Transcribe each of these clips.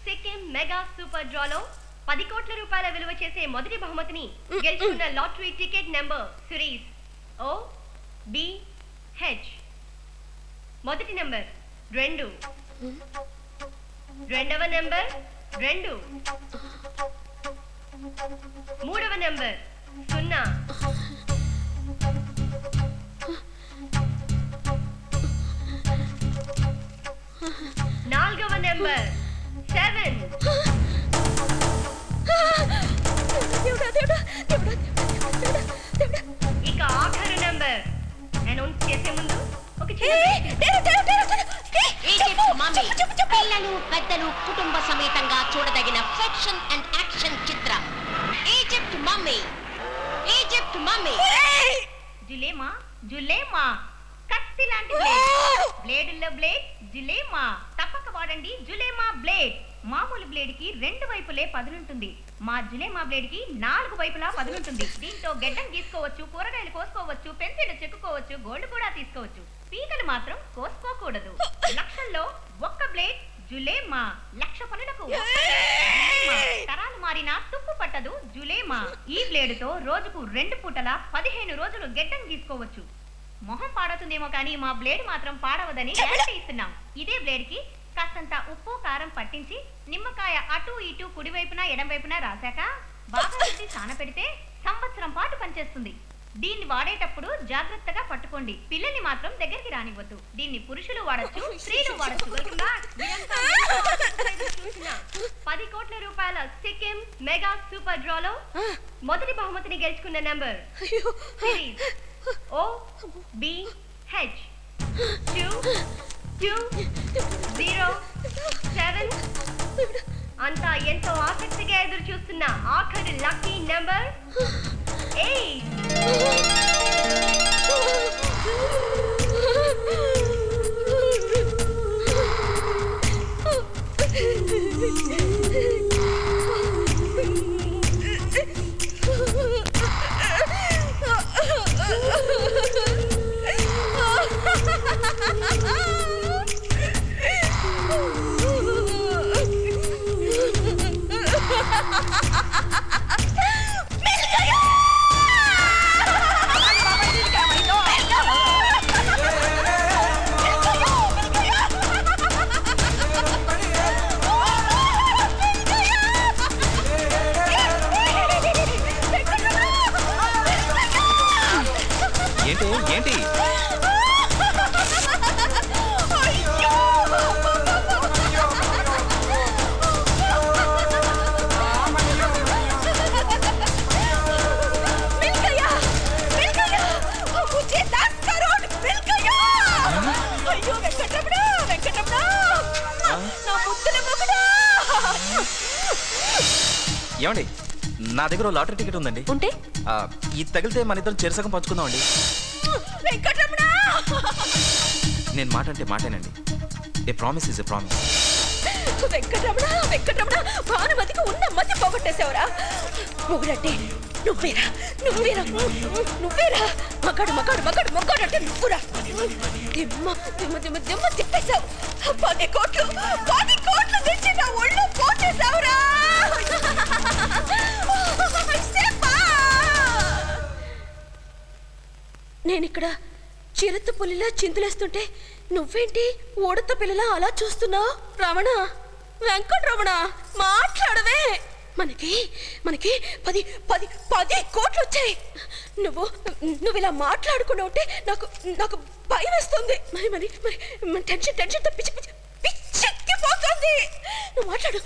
Sikkim mega super డ్రాలో 10 కోట్ల రూపాయల విలువ చేసే మొదటి బహుమతిని గెలుచుకున్న lottery ticket number series OBH. మొదటి నెంబర్ 2, రెండవ నెంబర్ 2, మూడవ నెంబర్ 0, నాలుగవ నెంబర్ 7. ఇక ఆఖరు నెంబర్ అనౌన్స్ చేసే ముందు ఒక పిల్లలు పెద్దలు కుటుంబ సమేతంగా చూడదగిన ఫ్యాక్షన్ అండ్ యాక్షన్ చిత్రం ఈజిప్ట్ మమ్మీ. Egypt mummy. జులేమా జులేమా కత్తి లాంటి బ్లేడుల్లో బ్లేడ్ జులేమా. తప్పక వాడండి జులేమా బ్లేడ్. మామూలు బ్లేడ్ కి 2 వైపులే పదునుంటుంది. మా జులేమా బ్లేడ్ కి 4 వైపులా పదునుంటుంది. దీంతో గెడ్డం గీసుకోవచ్చు, కూరగాయలు కోసుకోవచ్చు, పెన్సిల్ చెక్కుకోవచ్చు, గోల్డ్ కూడా తీసుకోవచ్చు. పీకలు మాత్రం కోసుకోకూడదు. లక్షల్లో ఒక్క బ్లేడ్ జులేమా. లక్ష పనులకు తరాలు మారినా తుప్పు పట్టదు జులేమా. ఈ బ్లేడ్ తో రోజుకు 2 పూటలా 15 రోజులు గెడ్డం గీసుకోవచ్చు. మొహం పాడవుతుందేమో కానీ మా బ్లేడ్ మాత్రం పాడవదని గ్యారెంటీ ఇస్తున్నాం. ఇదే బ్లేడ్ కి కాస్తంత ఉప్పు కారం పట్టించి నిమ్మకాయ అటు ఇటు కుడివైపున ఎడంవైపున రాశాక బాగా రుద్ది సానపెడితే సంవత్సరం పాటు పనిచేస్తుంది. దీన్ని వాడేటప్పుడు జాగ్రత్తగా పట్టుకోండి. పిల్లల్ని మాత్రం దగ్గరికి రానివ్వద్దు. దీన్ని పురుషులు వాడచ్చు, స్త్రీలు వాడచ్చు. 10 కోట్ల రూపాయల సిక్కిం మెగా సూపర్ డ్రాలో మొదటి బహుమతిని గెలుచుకున్న నెంబర్ సిరీస్ OBH 2207. అంతా ఎంతో ఆసక్తిగా ఎదురు చూస్తున్న ఆఖరి లక్కీ నెంబర్ 8. ఏంటి ఏమండి, నా దగ్గర లాటరీ టికెట్ ఉందండి. ఉంటే ఇది తగిలితే మన ఇద్దరం చెరసగం పంచుకుందాం అండి. నేను మాట అంటే మాటేనండి. A promise is a promise. Venkataramana Venkataramana భానుమతికి ఉన్న మతి పోగొట్టేశావురా. మొగుడంటే నువ్వేరా నువ్వేరా నువ్వేరా. మగాడు మగాడు మగాడు మగాడు అంటే నువ్వురా. దిమ్మ దిమ్మ దిమ్మ దిమ్మ తిప్పేశావు. 10 కోట్లు తెచ్చి నా ఒళ్ళు పోసేశావురా. నేనిక్కడ చిరుత పులిలా చింతలేస్తుంటే నువ్వేంటి ఉడత పిల్లలా అలా చూస్తున్నావు? రమణ వెంకటరమణ మాట్లాడవే. మనకి 10 కోట్లు వచ్చాయి. నువ్వు ఇలా మాట్లాడకుండా ఉంటే నాకు భయం వేస్తుంది. మరి టెన్షన్ పిచ్చెక్కిపోతుంది. నువ్వు మాట్లాడు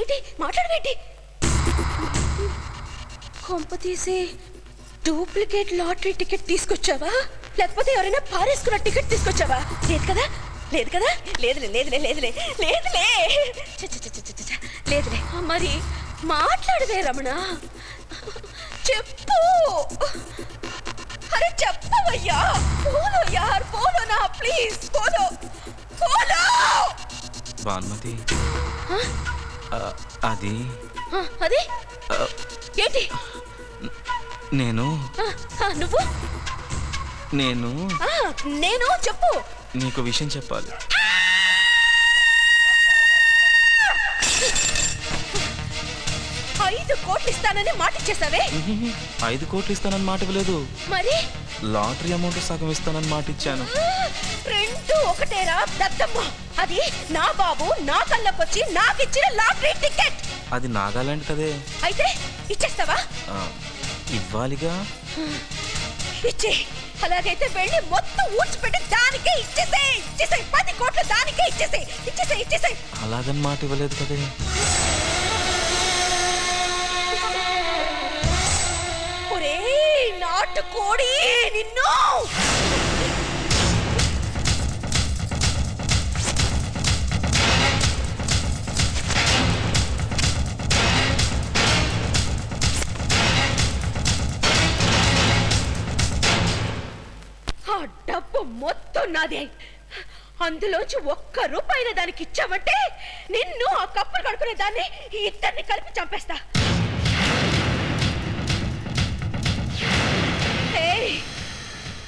ఏంటి మాట్లాడవేంటి? కొంప తీసి డూప్లికేట్ లాటరీ టికెట్ తీసుకొచ్చావా, లేకపోతే ఎవరైనా పారేసుకున్న టికెట్ తీసుకొచ్చావా? లేదు కదా లేదులే మరి మాట్లాడవే రమణ. చెప్పు, అరే చెప్పవయ్యా. పోలో యార్ పోలో నా ప్లీజ్ పోలో. భానుమతి అది ఏంటి? నువ్వు నేను చెప్పు. నీకు విషయం చెప్పాలి. 5 కోట్లు ఇస్తానని మాట ఇచ్చేసావే. 5 కోట్లు ఇస్తానని మాట ఇవ్వలేదు. మరి లాటరీ అమౌంట్ సగం ఇస్తానని మాట ఇచ్చాను. రెండు ఒకటేరా దత్తమ్మ. అది నా బాబు నా కళ్ళకొచ్చి నాకిచ్చిన లాటరీ టికెట్. అది నాగాలాండ్ కదే. అయితే ఇచ్చేస్తావా? ఇవ్వాలిగా. ఇచ్చే. అలాగైతే వెళ్ళి మొత్తం ఊడ్చిపెట్టి దానికే ఇచ్చేసే 10 కోట్లు దానికే ఇచ్చేసే. అలాగని మాట ఇవ్వలేదు కదే. ఒరే నాటు కోడి నిన్ను. ఆ డబ్బు మొత్తం నాదే. అందులోంచి 1 రూపాయి దానికి ఇచ్చావంటే నిన్ను ఆ కప్పులు కడుకునే దాన్ని ఇద్దరిని కలిపి చంపేస్తా.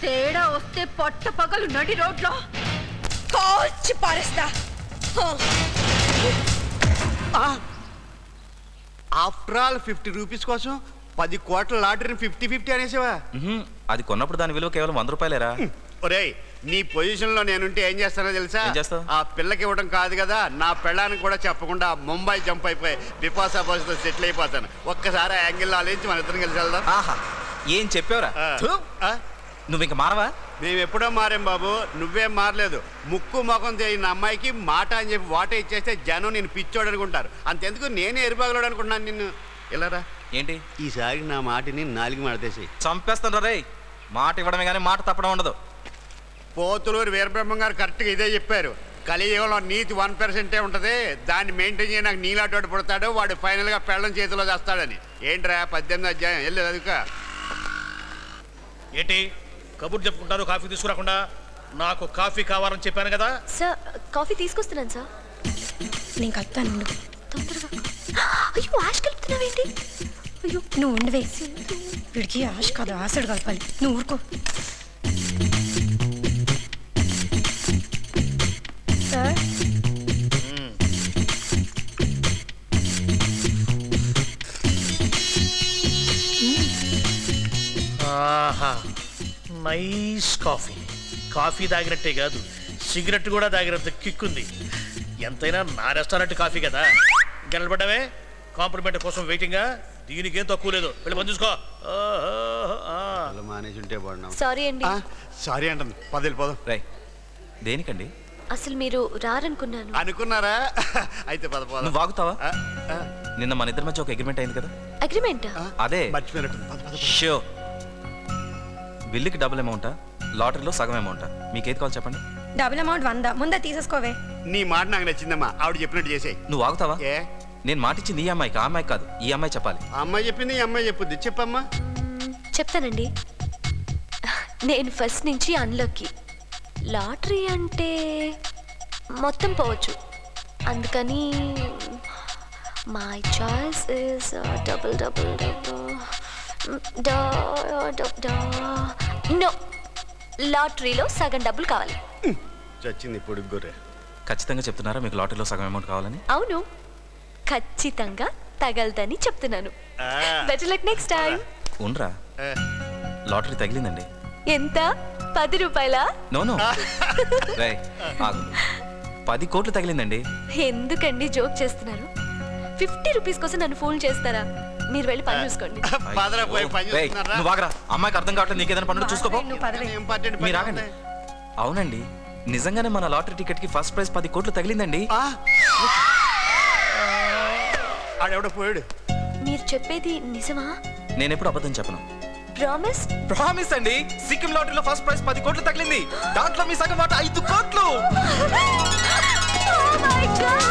తేడా వస్తే పట్ట పగలు నడి రోడ్లో కాల్చి పారేస్తా. ఆఫ్టర్ ఆల్ 50 రూపీస్ కోసం 10 కోట్ల లాటరీని 50-50 అనేసావా? అది కొన్నప్పుడు దాని విలువ కేవలం 100 రూపాయలేరా. ఒరేయ్, నీ పొజిషన్ లో నేనుంటే ఏం చేస్తానో తెలుసా? ఏం చేస్తావ్? ఆ పిల్లకి ఇవ్వడం కాదు కదా, నా పెళ్ళానికి కూడా చెప్పకుండా ముంబై జంప్ అయిపోయి బిపాసా బస్సులో సెటిల్ అయిపోతాను. ఒక్కసారి ఆ యాంగిల్లో ఆలోచించి మన ఇద్దరం కలిసి వెళ్దాం. ఆహా, ఏం చెప్పావురా. ఆ? నువ్వు ఇంక మారవా? మేము ఎప్పుడో మారాం బాబు, నువ్వేం మారలేదు. ముక్కు ముఖం తెలియని అమ్మాయికి మాట అని చెప్పి వాట ఇచ్చేస్తే జనం నేను పిచ్చోడు అనుకుంటారు. అంతెందుకు నేనే ఎరుబాగలోడు అనుకుంటున్నాను నిన్ను. ఇలారా ఏంటి? ఈసారి నా మాటని 4 మాడతేసి చంపేస్తాను రే. మాట ఇవ్వడమే కానీ మాట తప్పడం ఉండదు. పోతులూరు వీరబ్రహ్మం గారు కరెక్ట్గా ఇదే చెప్పారు. కలియుగంలో నీతి 1% ఉంటుంది. దాన్ని మెయింటైన్ చేయడానికి నీలాటోడు పుడతాడు, వాడు ఫైనల్గా పెళ్ళం చేతిలో చేస్తాడని. ఏంట్రా 18వ అధ్యాయం వెళ్ళి అదుక. ఏంటి కబుర్లు చెప్పుకుంటారు కాఫీ తీసుకురాకుండా? నాకు కాఫీ కావాలని చెప్పాను కదా. సార్ కాఫీ తీసుకొస్తున్నాను సార్. నేను కలుపుతాను. తొందరగా. అయ్యో యాష్ కలుపుతున్నావేంటి? అయ్యో నువ్వు ఉండవే. వీడికి ఆశ కాదు ఆశడు కలపాలి. నువ్వు ఊరుకో. సార్ ఆహా, నైస్ కాఫీ. కాఫీ తాగినట్టే కాదు, సిగరెట్ కూడా తాగినంత కిక్కుంది. ఎంతైనా నా రెస్టారెంట్ కాఫీ కదా. గెలబడ్డావే, కాంప్లిమెంట్ కోసం వెయిటింగా. దీనికేం తక్కువ లేదు. వెళ్ళి పని చూసుకో. మానేసి ఉంటే బాగున్నాం. సారీ అండి. సారీ అంటుంది. పదేళ్ళు రై, దేనికండి? అసలు మీరు రారనుకున్నాను. అనుకున్నారా? అయితే పద. నువ్వు వాగుతావా? నిన్న మన ఇద్దరి మధ్య ఒక అగ్రిమెంట్ అయింది కదా. అగ్రిమెంటా? అదే మర్చిపోయినట్టు. షో. బిల్లుకి డబుల్ అమౌంటా, లాటరీలో సగం అమౌంటా? మీకేది కావాలి చెప్పండి. డబుల్ అమౌంట్ 100 ముందే తీసేసుకోవే. నీ మాట నాకు నచ్చిందమ్మా. ఆవిడ చెప్పినట్టు చేసేయి. నువ్వు వాగుతావా? ఏ నేను మాట ఇచ్చింది ఈ అమ్మాయికి, ఆ అమ్మాయి కాదు. ఈ అమ్మాయి చెప్పాలి. ఆ అమ్మాయి చెప్పింది ఈ అమ్మాయి చెప్పుద్ది. చెప్పమ్మా. చెప్తానండి. నేను ఫస్ట్ నుంచి అన్లక్కీ. లాటరీ అంటే మొత్తం పోవచ్చు. అందుకని my choice is double no, లాటరీలో సగం డబ్బులు కావాలి. చచ్చింది ఇప్పుడు గొర్రె. ఖచ్చితంగా చెప్తున్నారా మీకు లాటరీలో సగం అమౌంట్ కావాలని? అవును, ఖచ్చితంగా తగలదని చెప్తున్నాను. Better luck next time. ఉండ్రా, లాటరీ తగిలిందండి. ఎంత? 10 రూపాయలా? నో రై, ఆగు. 10 కోట్లు తగిలిందండి. ఎందుకండి జోక్ చేస్తున్నారు? 50 రూపీస్ కోసం నన్ను ఫోన్ చేస్తారా? మీరు వెళ్ళి పని చూసుకోండి. పదరా పోయి పని రేయ్, చూస్తున్నారా? నువ్వు ఆగరా. అమ్మాయికి అర్థం కావట్లేదు. నీకేదైనా పనులు చూసుకోపో. నువ్వు పదవే. ఏం ఇంపార్టెంట్ పని మీరు ఆగండి. ఉంది? అవునండి, నిజంగానే మన లాటరీ టికెట్ కి ఫస్ట్ ప్రైజ్ 10 కోట్లు తగిలిందండి. ఆడెవడో పోయాడు. మీరు చెప్పేది నిజమా? నేను ఎప్పుడు అబద్ధం చెప్పను. ప్రామిస్? ప్రామిస్ అండి. సిక్కిం లాటరీలో ఫస్ట్ ప్రైజ్ 10 కోట్లు తగిలింది. దాంట్లో మీ సగం వాటా 5 కోట్లు. Oh my God!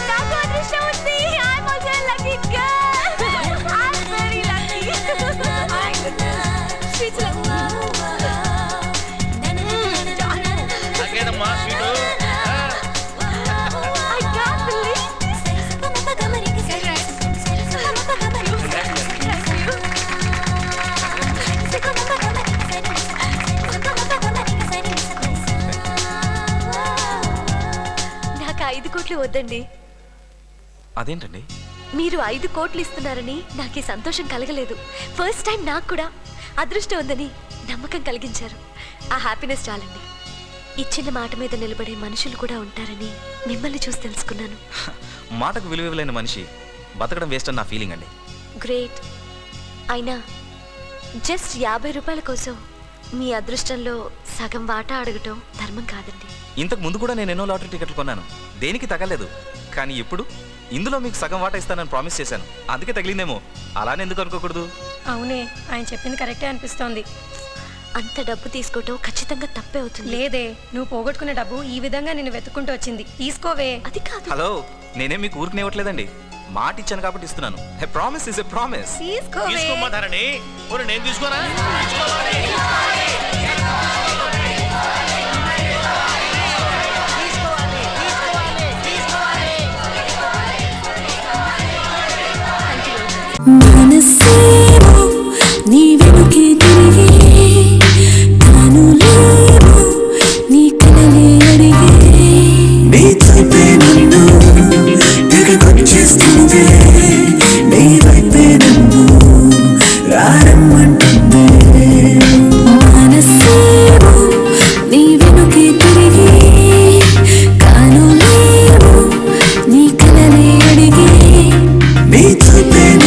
నాకు అదృష్టం ఉంది. I'm also a lucky girl. I'm very lucky. Sweet lucky. నాకేదమ్మా స్వీటు? I can't believe నాకు 5 కోట్లు వద్దండి. అదేంటండి? మీరు 5 కోట్లు ఇస్తున్నారని నాకు ఈ సంతోషం కలగలేదు. ఫస్ట్ టైం నాకు కూడా అదృష్టం ఉందని నమ్మకం కలిగించారు. ఆ హ్యాపీనెస్ చాలండి. ఇచ్చిన మాట మీద నిలబడే మనుషులు కూడా ఉంటారని మిమ్మల్ని చూసి తెలుసుకున్నాను. మాటకు విలువలేని మనిషి బతకడం వేస్ట్ అని నా ఫీలింగ్ అండి. గ్రేట్. అయినా జస్ట్ 50 రూపాయల కోసం మీ అదృష్టంలో సగం వాటా అడగటం ధర్మం కాదండి. ఇంతకు ముందు కూడా నేను ఎన్నో లాటరీ టికెట్లు కొన్నాను, దేనికి తగలేదు. కానీ ఇప్పుడు ఇందులో మీకు సగం వాటా ఇస్తానని ప్రామిస్ చేశాను, అందుకే తగిలిందేమో. అలానే ఎందుకు అనుకోకూడదు? అవునే, ఆయన చెప్పింది కరెక్టే అనిపిస్తోంది. అంత డబ్బు తీసుకోవటం ఖచ్చితంగా తప్పే అవుతుంది. లేదే, నువ్వు పోగొట్టుకున్న డబ్బు ఈ విధంగా నిన్ను వెతుక్కుంటూ వచ్చింది. తీసుకోవే. అది కాదు. హలో, నేనేం మీకు ఊరికి ఇవ్వట్లేదండి, మాట ఇచ్చాను కాబట్టి ఇస్తున్నాను. A promise is a promise. తీసుకోవే. తీసుకోమ్మా ధరణి. నేను తీసుకోనా?